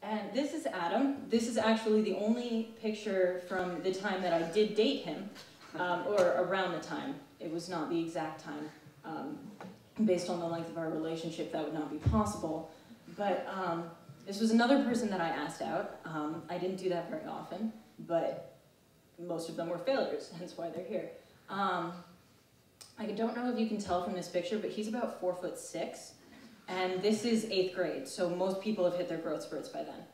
And this is Adam. This is actually the only picture from the time that I did date him, or around the time. It was not the exact time. Based on the length of our relationship, that would not be possible. But this was another person that I asked out. I didn't do that very often, but most of them were failures, hence why they're here. I don't know if you can tell from this picture, but he's about 4'6", and this is 8th grade, so most people have hit their growth spurts by then.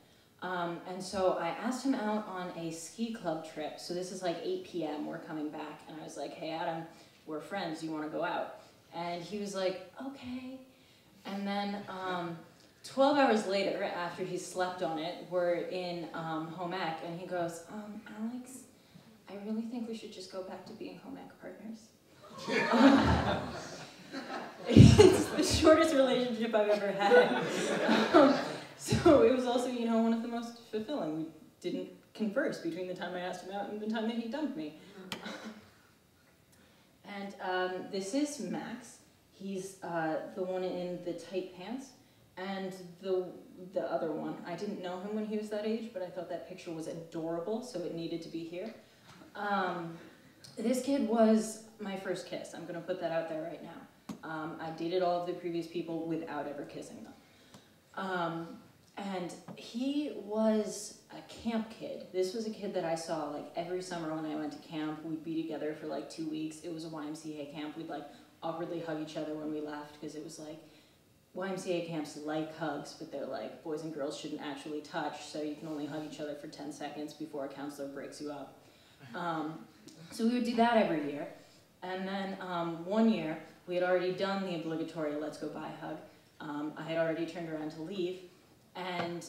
And so I asked him out on a ski club trip, so this is like 8 p.m., we're coming back, and I was like, hey Adam, we're friends, you want to go out? And he was like, okay. And then 12 hours later, after he slept on it, we're in home ec, and he goes, Alex, I really think we should just go back to being home ec partners. It's the shortest relationship I've ever had. So it was also, you know, one of the most fulfilling. We didn't converse between the time I asked him out and the time that he dumped me. And this is Max. He's the one in the tight pants. And the other one, I didn't know him when he was that age, but I thought that picture was adorable, so it needed to be here. This kid was my first kiss. I'm going to put that out there right now. I dated all of the previous people without ever kissing them. And he was a camp kid. This was a kid that I saw like every summer when I went to camp. We'd be together for like 2 weeks. It was a YMCA camp. We'd like awkwardly hug each other when we left because it was like, YMCA camps like hugs, but they're like, boys and girls shouldn't actually touch, so you can only hug each other for 10 seconds before a counselor breaks you up. So we would do that every year. And then one year, we had already done the obligatory let's go bye hug. I had already turned around to leave, and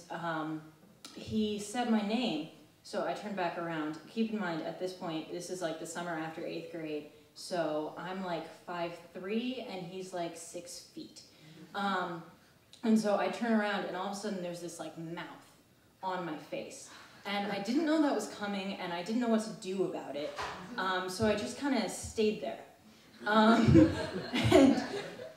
he said my name, so I turned back around. Keep in mind, at this point, this is like the summer after 8th grade, so I'm like 5'3", and he's like 6 feet. And so I turn around, and all of a sudden there's this like mouth on my face. And I didn't know that was coming, and I didn't know what to do about it. So I just kind of stayed there. And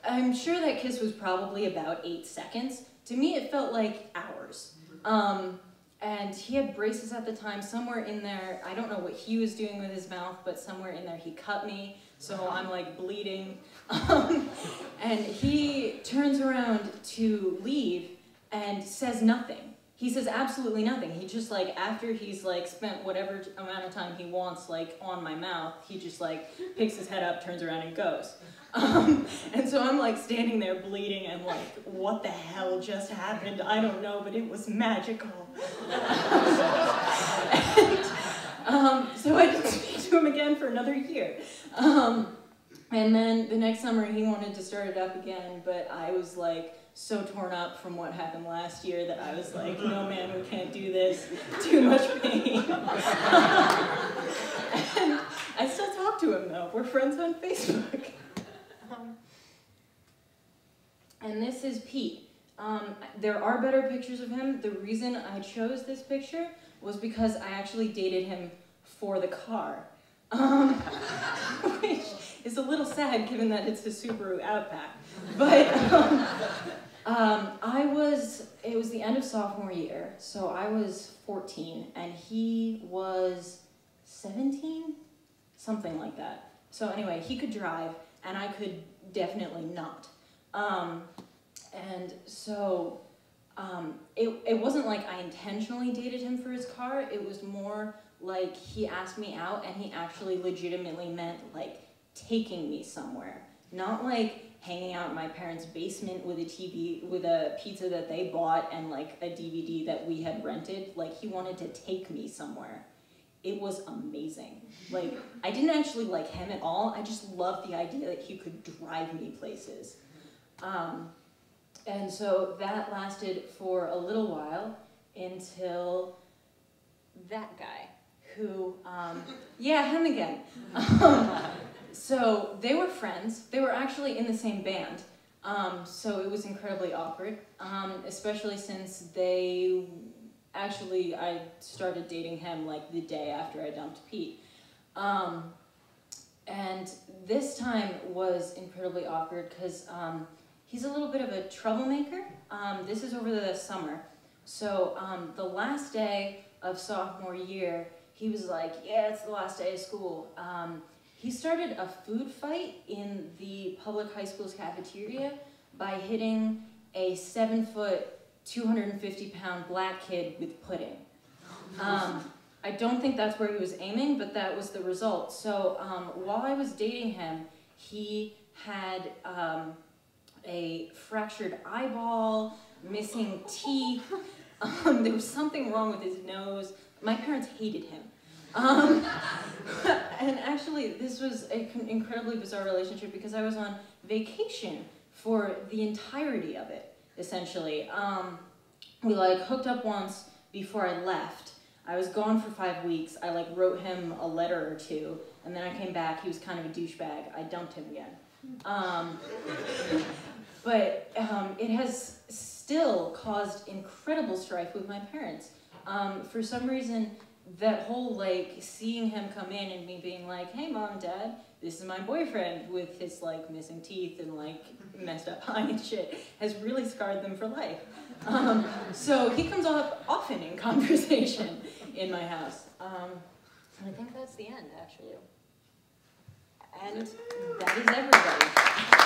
I'm sure that kiss was probably about 8 seconds. To me, it felt like hours. And he had braces at the time. Somewhere in there, I don't know what he was doing with his mouth, but somewhere in there he cut me. So I'm like bleeding. And he turns around to leave and says nothing. He says absolutely nothing. He just like, after he's like spent whatever amount of time he wants like on my mouth, he just like picks his head up, turns around and goes. And so I'm like standing there bleeding and like, what the hell just happened? I don't know, but it was magical. And, so I didn't speak to him again for another year. And then the next summer he wanted to start it up again, but I was like so torn up from what happened last year that I was like, no man, we can't do this. Too much pain. And I still talk to him though. We're friends on Facebook. And this is Pete. There are better pictures of him. The reason I chose this picture was because I actually dated him for the car. Which is a little sad given that it's a Subaru Outback. But it was the end of sophomore year, so I was 14 and he was 17? Something like that. So anyway, he could drive and I could definitely not. And so it wasn't like I intentionally dated him for his car, it was more like he asked me out and he actually legitimately meant like taking me somewhere. Not like hanging out in my parents' basement with a TV, with a pizza that they bought and like a DVD that we had rented. Like he wanted to take me somewhere. It was amazing. Like I didn't actually like him at all. I just loved the idea that he could drive me places. And so that lasted for a little while until that guy who, yeah, him again. So they were friends. They were actually in the same band. So it was incredibly awkward, especially since I started dating him like the day after I dumped Pete. And this time was incredibly awkward because he's a little bit of a troublemaker. This is over the summer. So the last day of sophomore year, he was like, yeah, it's the last day of school. He started a food fight in the public high school's cafeteria by hitting a 7-foot, 250-pound black kid with pudding. I don't think that's where he was aiming, but that was the result. So while I was dating him, he had a fractured eyeball, missing teeth. There was something wrong with his nose. My parents hated him. And actually, this was an incredibly bizarre relationship because I was on vacation for the entirety of it, essentially. We like hooked up once before I left. I was gone for 5 weeks. I like wrote him a letter or two, and then I came back. He was kind of a douchebag. I dumped him again. But it has still caused incredible strife with my parents. For some reason, that whole like seeing him come in and me being like, hey mom and dad, this is my boyfriend with his like missing teeth and like messed up eye and shit has really scarred them for life. So he comes up often in conversation in my house. And I think that's the end, actually. And that is everybody.